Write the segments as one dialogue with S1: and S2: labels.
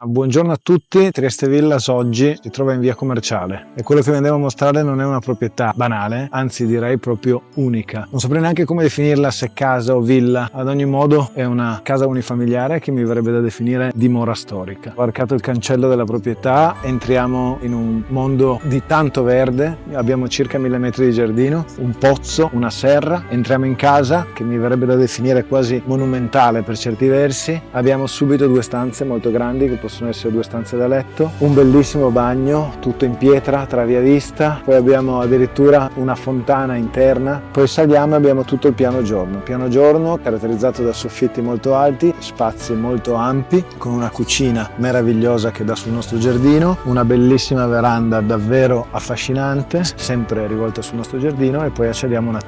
S1: Buongiorno a tutti, Trieste Villas oggi si trova in via Commerciale e quello che vi andiamo a mostrare non è una proprietà banale, anzi direi proprio unica. Non saprei neanche come definirla, se casa o villa, ad ogni modo è una casa unifamiliare che mi verrebbe da definire dimora storica. Varcato il cancello della proprietà entriamo in un mondo di tanto verde, abbiamo circa 1000 metri di giardino, un pozzo, una serra, entriamo in casa che mi verrebbe da definire quasi monumentale per certi versi, abbiamo subito due stanze molto grandi che possono essere due stanze da letto, un bellissimo bagno tutto in pietra, travia vista, poi abbiamo addirittura una fontana interna, poi saliamo e abbiamo tutto il piano giorno caratterizzato da soffitti molto alti, spazi molto ampi, con una cucina meravigliosa che dà sul nostro giardino, una bellissima veranda davvero affascinante, sempre rivolta sul nostro giardino, e poi accediamo a una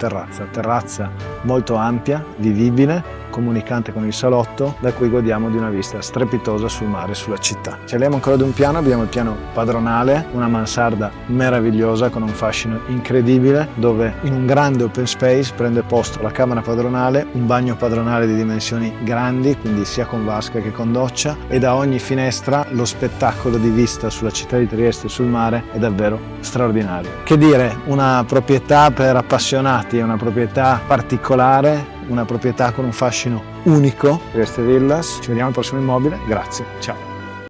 S1: terrazza molto ampia, vivibile, comunicante con il salotto, da cui godiamo di una vista strepitosa sul mare e sulla città. Saliamo ancora di un piano, abbiamo il piano padronale, una mansarda meravigliosa con un fascino incredibile, dove in un grande open space prende posto la camera padronale, un bagno padronale di dimensioni grandi, quindi sia con vasca che con doccia, e da ogni finestra lo spettacolo di vista sulla città di Trieste e sul mare è davvero straordinario. Che dire, una proprietà per appassionati, è una proprietà particolare, una proprietà con un fascino unico. Trieste Villas, ci vediamo al prossimo immobile, grazie, ciao.